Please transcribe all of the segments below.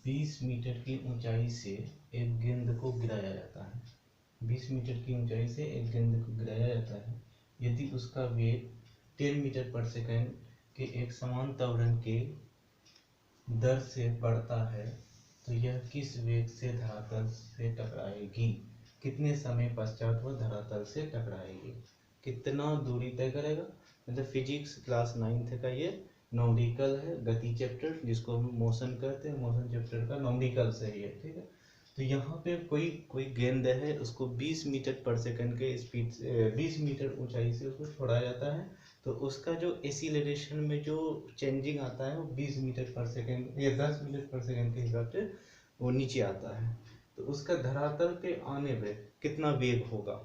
20 metre की ऊंचाई से एक गेंद को गिराया जाता है। 20 मीटर की ऊंचाई से एक गेंद को गिराया जाता है। यदि उसका वेग 10 मीटर पर सेकंड के एक समान त्वरण के दर से बढ़ता है तो यह किस वेग से धरातल से टकराएगी? कितने समय पश्चात वह धरातल से टकराएगी? कितना दूरी तय करेगा? मतलब फिजिक्स क्लास 9th का ये नॉमेरिकल है, गति चैप्टर जिसको हम मोशन कहते हैं, मोशन चैप्टर का नॉमेरिकल से ही है, ठीक है। तो यहाँ पे कोई गेंद है, उसको 20 मीटर पर सेकंड के स्पीड से 20 मीटर ऊंचाई से उसको छोड़ा जाता है, तो उसका जो एक्सीलरेशन में जो चेंजिंग आता है वो 20 मीटर पर सेकंड या 10 मीटर पर सेकंड के हिसाब से वो नीचे आता है। तो उसका धरातल पे आने पे कितना वेग होगा,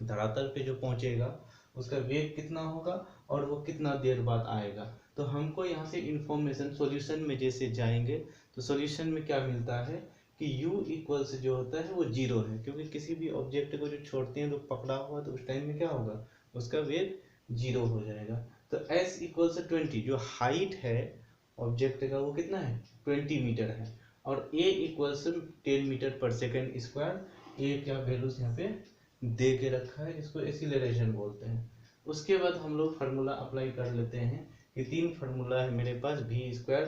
धरातल पे जो पहुंचेगा उसका वेग कितना होगा और वो कितना देर बाद आएगा। तो हमको यहाँ से इंफॉर्मेशन सॉल्यूशन में जैसे जाएंगे तो सॉल्यूशन में क्या मिलता है कि u इक्वल्स जो होता है वो 0 है, क्योंकि किसी भी ऑब्जेक्ट को जो छोड़ते हैं तो पकड़ा हुआ तो उस टाइम में क्या होगा, उसका वेग 0 हो जाएगा। तो s इक्वल्स 20, जो हाइट है ऑब्जेक्ट का वो कितना है 20 मीटर है, और a इक्वल्स 10 मीटर पर सेकेंड स्क्वायर। a क्या वैल्यूज यहाँ पे दे के रखा है, इसको एक्सीलरेशन बोलते हैं। उसके बाद हम लोग फार्मूला अप्लाई कर लेते हैं कि 3 फार्मूला है मेरे पास, वी स्क्वायर,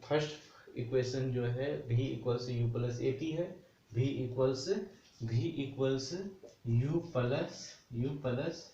फर्स्ट इक्वेशन जो है v equals you plus A T है, v equals you plus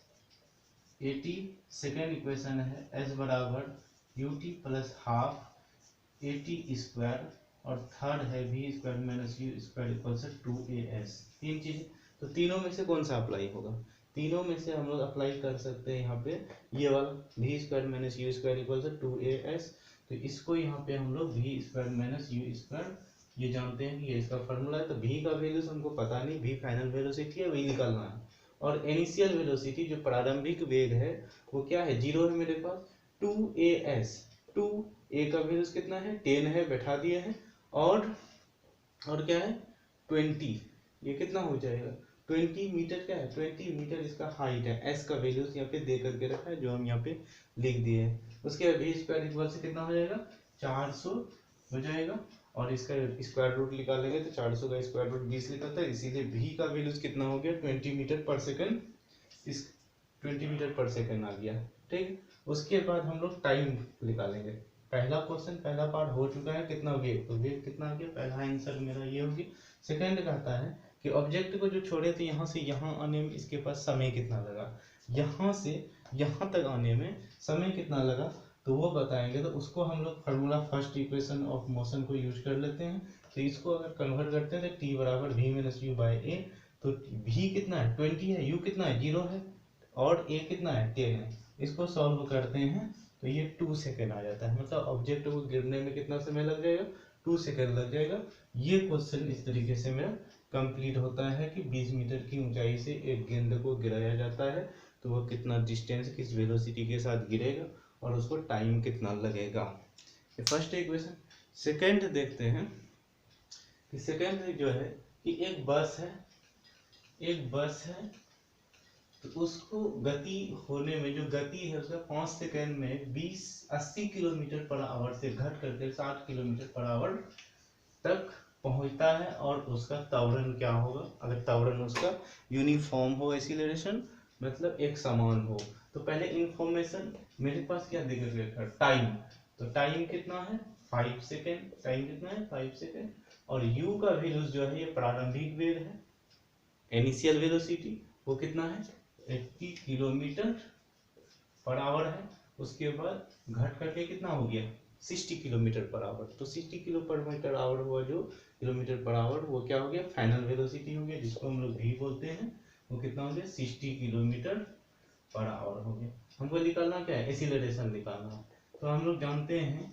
A T. Second equation है s बराबर U T plus half A T square, और थर्ड है v square minus U square equals 2as। तीन चीजें, तो तीनों में से कौन सा अप्लाई होगा? तीनों में से हम लोग अप्लाई कर सकते हैं यहाँ पे ये वाला V square minus U square equal 2as। तो इसको यहाँ पे हम लोग V square minus U square, ये जानते हैं कि ये इसका फॉर्मूला है, तो v का वैल्यूज हमको पता नहीं, v फाइनल वेलोसिटी है वही निकालना है। और इनिशियल वेलोसिटी जो प्रारंभिक वेग है वो क्या है, 0 है मेरे पास, 2as। 2a का वैल्यूज कितना है 10 है, बैठा दिए हैं, और क्या है 20, ये कितना हो जाएगा 20 मीटर, क्या है 20 मीटर इसका हाइट है। s का वैल्यूज यहाँ पे दे करके रखा है जो हम यहाँ पे लिख दिए हैं। उसके बाद वी स्क्वायर इक्वल से कितना हो जाएगा 400 हो जाएगा, और इसका स्क्वायर रूट निकालेंगे तो 400 का स्क्वायर रूट 20 निकलता है, इसीलिए v का वैल्यूज कितना हो गया 20 मीटर पर सेकंड, इस 20 मीटर पर सेकंड आ गया, ठीक। उसके बाद हम लोग टाइम निकालेंगे। पहला क्वेश्चन पहला पार्ट हो चुका है, कितना वेग, तो वेग कितना आ गया, पहला आंसर मेरा ये होगी। सेकंड कहता है कि ऑब्जेक्ट को जो छोड़े थे यहाँ से यहाँ आने में इसके पास समय कितना लगा, यहाँ से यहाँ तक आने में समय कितना लगा, तो वो बताएंगे। तो उसको हम लोग formula first equation of motion को यूज कर लेते हैं। तो इसको अगर कन्वर्ट करते हैं तो टी बराबर वी माइनस यू बाई ए, तो v कितना है 20 है, u कितना है 0 है, और a कितना है 10 है। इसको सॉल्व करते हैं तो ये 2 सेकेंड आ जाता है, मतलब ऑब्जेक्ट को गिरने में कितना समय लग जाएगा 2 सेकेंड लग जाएगा। ये क्वेश्चन इस तरीके से मेरा कंप्लीट होता है कि 20 मीटर की ऊंचाई से एक गेंद को गिराया जाता है, तो वह कितना डिस्टेंस किस वेलोसिटी के साथ गिरेगा और उसको टाइम कितना लगेगा। ये फर्स्ट इक्वेशन। सेकेंड देखते हैं कि सेकेंड जो है कि एक बस है, तो उसको गति होने में जो गति है उसका 5 सेकेंड में 80 किलोमीटर पर आवर से घट करके 60 किलोमीटर पर आवर तक पहुंचता है, और उसका त्वरण क्या होगा, अगर त्वरण उसका यूनिफॉर्म हो, एक्सीलरेशन मतलब एक समान हो। तो पहले इंफॉर्मेशन मेरे पास क्या देकर रखा, टाइम, तो टाइम कितना है 5 सेकेंड, टाइम कितना है 5 सेकेंड, और u का वैल्यूज जो है ये प्रारंभिक वेग है, इनिशियल वेलोसिटी वो कितना है 80 किलोमीटर पर आवर है। उसके बाद घट करके कितना हो गया 60 किलोमीटर पर आवर, तो 60 किलोमीटर आवर हुआ जो किलोमीटर पर आवर, वो क्या हो गया फाइनल वेलोसिटी हो गया, जिसको हम लोग v बोलते हैं। वो कितना हो गया 60 किलोमीटर पर आवर हो गया। हमको निकालना क्या है एक्सीलरेशन निकालना है। तो हम लोग जानते हैं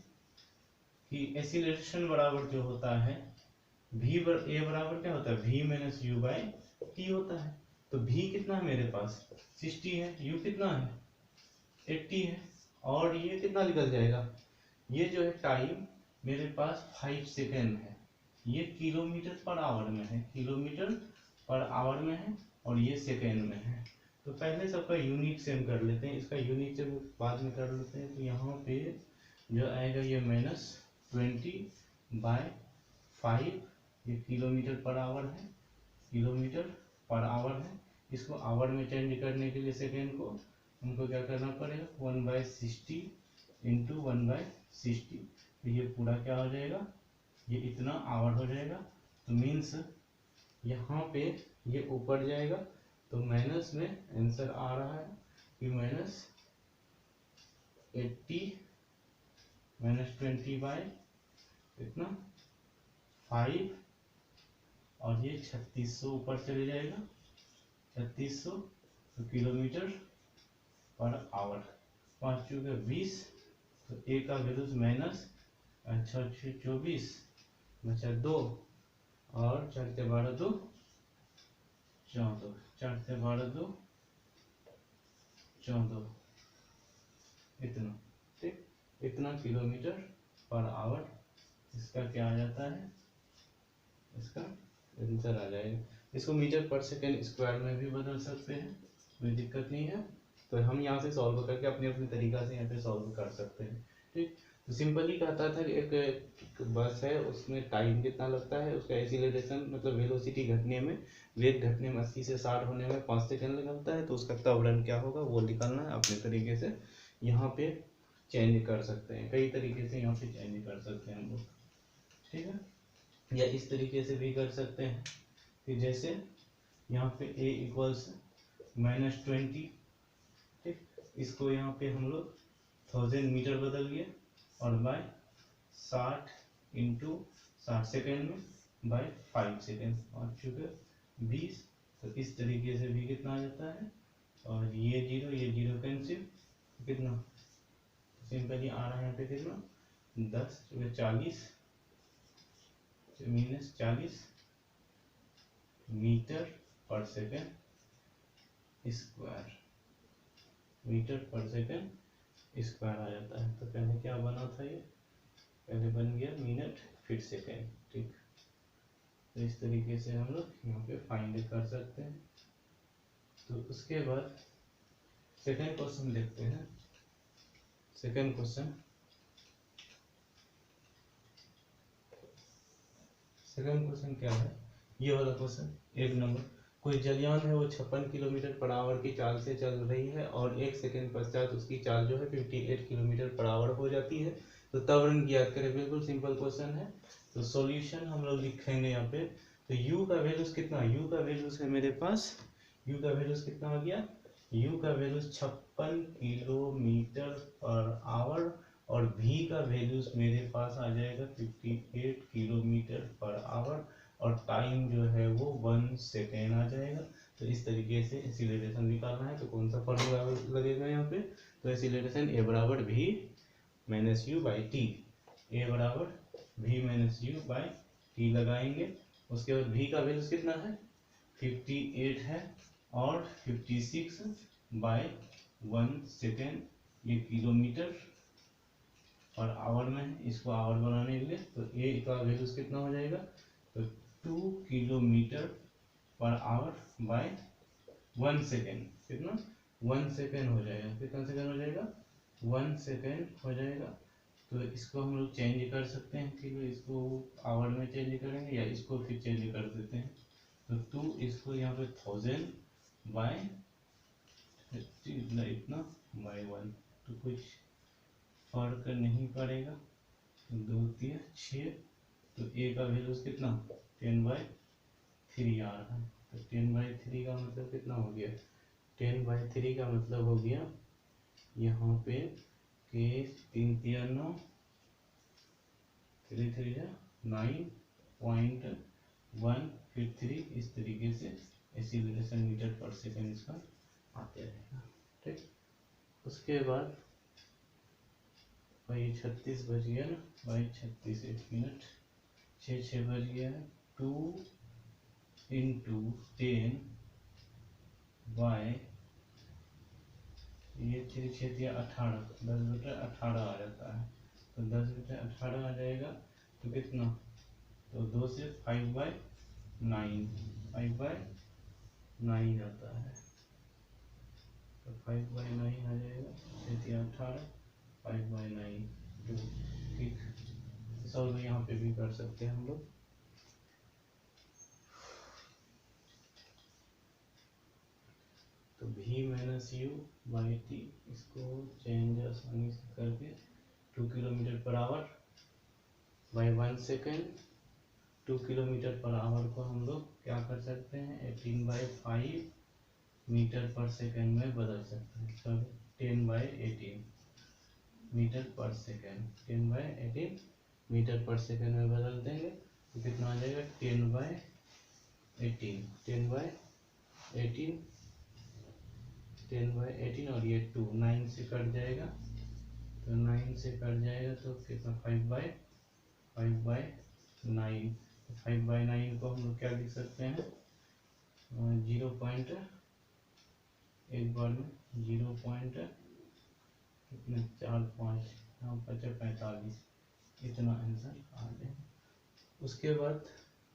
कि एक्सीलरेशन बराबर जो होता है a बराबर क्या होता है v minus you by T होता है। तो v कितना है मेरे पास 60 है, u कितना है 80 है, और ये कितना निकल जाएगा, ये जो है टाइम मेरे पास 5 सेकेंड है, ये किलोमीटर पर आवर में है, किलोमीटर पर आवर में है, और ये सेकेंड में है। तो पहले सबका यूनिट सेम कर लेते हैं, इसका यूनिट सेम बाद में कर लेते हैं। तो यहाँ पे जो आएगा ये -20 बाय 5, ये किलोमीटर पर आवर है, किलोमीटर पर आवर है। इसको आवर में चेंज करने के लिए सेकेंड को हमको क्या करना पड़ेगा, 1/60 इंटू 1/60। तो ये पूरा क्या हो जाएगा, ये इतना आवर हो जाएगा। तो मीन्स यहाँ पे ये ऊपर जाएगा, तो माइनस में आंसर आ रहा है कि -80 -20 बाय इतना 5, और ये 3600 ऊपर चले जाएगा, 3600 किलोमीटर पर आवर। 5 चौके 20, तो ए का वैल्यूज माइनस 6 बचा 2, और 4 से 12 2 14, 4 से 12 2 14, इतना, ठीक, इतना किलोमीटर पर आवर इसका क्या आ जाता है, इसका आंसर आ जाएगा। इसको मीटर पर सेकेंड स्क्वायर में भी बदल सकते हैं, कोई दिक्कत नहीं है। तो हम यहाँ से सॉल्व करके अपने अपने तरीका से यहाँ पे सॉल्व कर सकते हैं, ठीक। तो सिंपली कहता था कि एक बस है, उसमें टाइम कितना लगता है, उसका एक्सीलरेशन मतलब वेलोसिटी घटने में, वेग घटने में 80 से 60 होने में 5 सेकेंड लगता है। तो उसका त्वरण क्या होगा वो निकालना है। अपने तरीके से यहाँ पे चेंज कर सकते हैं, कई तरीके से यहाँ पे चेंज कर सकते हैं हम लोग, ठीक है। या इस तरीके से भी कर सकते हैं कि जैसे यहाँ पे a इक्वल्स -20, ठीक, इसको यहाँ पे हम लोग 1000 मीटर बदल गया, और बाय 60 इंटू 60 सेकेंड में बाय 5 सेकेंड, और चूँकि 20, तो इस तरीके से भी कितना आ जाता है, और ये जीरो कैंसिल, कितना सिंपली आ रहा है यहाँ पे कितना 10 चूँकि 40 -40 मीटर पर सेकेंड स्क्वायर, मीटर पर सेकेंड स्क्वायर आ जाता है। तो पहले क्या बना था, ये पहले बन गया मिनट फिर सेकेंड, ठीक। तो इस तरीके से हम लोग यहाँ पे फाइंड कर सकते हैं। तो उसके बाद सेकेंड क्वेश्चन देखते हैं। सेकेंड क्वेश्चन क्या है, ये वाला क्वेश्चन 1 नंबर। कोई जलयान है वो 56 किलोमीटर पर आवर की चाल से चल रही है, और 1 सेकेंड पश्चात उसकी चाल जो है 58 किलोमीटर पर आवर हो जाती है। तो त्वरण ज्ञात करें। बिल्कुल सिंपल क्वेश्चन है। तो सॉल्यूशन हम लोग लिखेंगे यहाँ पे। तो u का वैल्यूज कितना, u का वैल्यूज है मेरे पास, u का वैल्यूज कितना आ गया, u का वैल्यूज 56 किलोमीटर पर आवर, और v का वैल्यूज मेरे पास आ जाएगा 58 किलोमीटर पर आवर, और टाइम जो है वो 1 सेकेंड आ जाएगा। तो इस तरीके से एक्सीलरेशन निकालना है। तो कौन सा फॉर्मूला लगेगा यहाँ पे, तो एक्सीलरेशन a बराबर v minus you by T, a बराबर v minus you by T लगाएंगे। उसके बाद v का वैल्यूज कितना है 58 है, और 56 बाय 1 सेकेंड, ये किलोमीटर और आवर में, इसको आवर बनाने के लिए तो a का वैल्यूज कितना हो जाएगा, तो 2 kilometre per hour bye 1 second, कितना 1 सेकेंड हो जाएगा। कितना सेकेंड हो जाएगा, 1 सेकेंड हो जाएगा। तो इसको हम लोग चेंज कर सकते हैं, ठीक है। इसको आवर में चेंज करेंगे, या इसको फिर चेंज कर देते हैं। तो 2 इसको यहाँ पे 1000 बाय इतना बाय 1, तो कुछ फर्क नहीं पड़ेगा। 2 3 6, तो a का वैल्यूज कितना 10/3 आ रहा है। तो 10/3 का मतलब कितना हो गया, 10/3 का मतलब हो गया यहाँ पे के 3 3 9, 3 3 9.1 फिर 3, इस तरीके से एक्सीलरेशन मीटर पर सेकेंड इसका आते रहेगा, ठीक। उसके बाद भाई 36 बज गया ना, भाई 36 1 मिनट 6 बज गया है। 2 इंटू 10 बाय ये 3 6 18, 10/18 आ जाता है। तो 10/18 आ जाएगा, तो कितना, तो 2 से 5/9, 5/9 आता है। तो 5/9 आ जाएगा, 6 18 5/9, ठीक। सॉल्व यहाँ पे भी कर सकते हैं हम लोग। तो v minus you by T, इसको चेंज आसानी से करके 2 kilometre per hour by 1 second, 2 kilometre per hour को हम लोग क्या कर सकते हैं 18/5 मीटर पर सेकेंड में बदल सकते हैं। तो 10/18 मीटर पर सेकेंड, 10/18 मीटर पर सेकेंड में बदल देंगे तो कितना आ जाएगा 10/18, 10/18, 10/18 और ये 2 9 से कट जाएगा, तो 9 से कट जाएगा तो कितना 5/9, 5/9 को हम लोग क्या लिख सकते हैं 0 पॉइंट, एक बार में 0 पॉइंट कितने 4-5 यहाँ 45, इतना आंसर आ गया। उसके बाद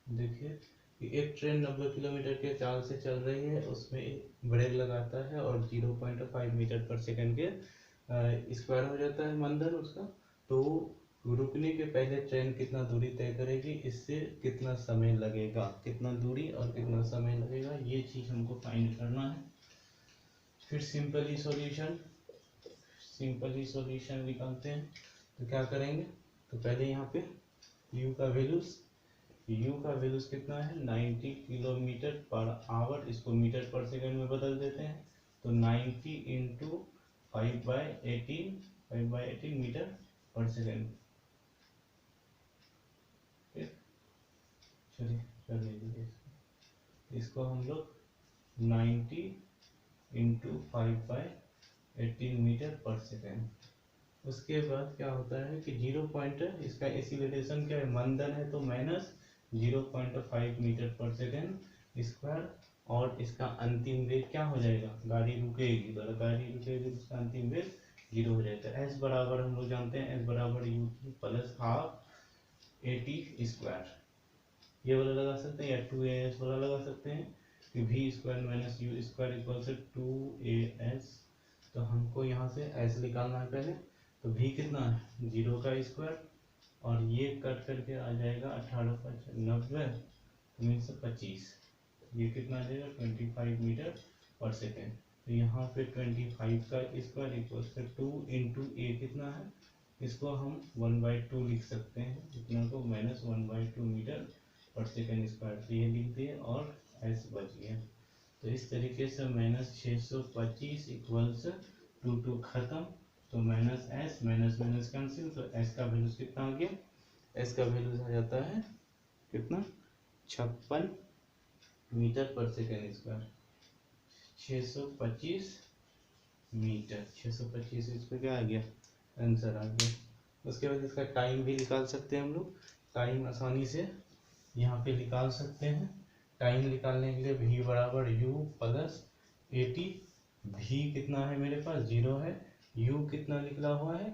देखिए कि एक ट्रेन 90 किलोमीटर के चाल से चल रही है, उसमें ब्रेक लगाता है और 0.5 मीटर पर सेकंड के स्क्वायर हो जाता है मंदन उसका, तो रुकने के पहले ट्रेन कितना दूरी तय करेगी, इससे कितना समय लगेगा, कितना दूरी और कितना समय लगेगा, ये चीज़ हमको फाइंड करना है। फिर सिंपली सॉल्यूशन निकालते हैं। तो क्या करेंगे, तो पहले यहाँ पे u का वैल्यूज कितना है 90 किलोमीटर पर आवर, इसको मीटर पर सेकंड में बदल देते हैं। तो 90 इंटू 5/18 मीटर पर सेकंड। चलिए कर लीजिए इसको हम लोग 90 इंटू 5/18 मीटर पर सेकेंड। उसके बाद क्या होता है कि 0 पॉइंट, इसका एक्सीलरेशन क्या है मंदन है तो माइनस 0.5 मीटर पर सेकेंड स्क्वायर, और इसका अंतिम वेग क्या हो जाएगा, गाड़ी रुकेगी तो इसका अंतिम वेग 0 हो जाएगा। एस बराबर हम लोग जानते हैं एस बराबर you plus half AT square, ये वाला लगा सकते हैं या 2AS वाला लगा सकते हैं कि v square minus U square equal से 2AS। तो हमको यहाँ से s निकालना है पहले, तो v कितना है 0 का स्क्वायर और ये कट करके आ जाएगा 18/90 मीन्स 25, ये कितना आ जाएगा 25 मीटर पर सेकेंड। तो यहाँ पे 25 का स्क्वायर इक्वल से 2 इंटू ए कितना है, इसको हम 1/2 लिख सकते हैं, इतना को माइनस 1/2 मीटर पर सेकेंड स्क्वायर, ये लिख दिए और s बच गया। तो इस तरीके से माइनस 625 इक्वल्स 2 खत्म, तो माइनस s माइनस कैंसिल, तो s का वैल्यू कितना आ गया, s का वैल्यू आ जाता है कितना 56 मीटर पर सेकेंड स्क्वायर, 625 मीटर, 625 इस पर क्या आ गया आंसर आ गया। उसके बाद इसका टाइम भी निकाल सकते हैं हम लोग, टाइम आसानी से यहाँ पे निकाल सकते हैं। टाइम निकालने के लिए v बराबर u प्लस AT, v कितना है मेरे पास 0 है, u कितना निकला हुआ है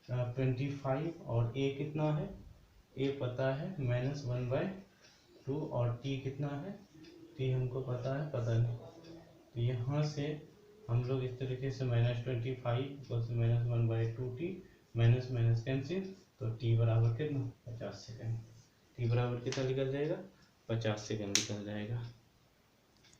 25 और a कितना है, a पता है -1/2 और t कितना है, t हमको पता है पता नहीं। तो यहाँ से हम लोग इस तरीके से -25 -1/2t माइनस कैंसिल, तो t बराबर कितना 50 सेकेंड, t बराबर कितना निकल जाएगा 50 सेकेंड निकल जाएगा।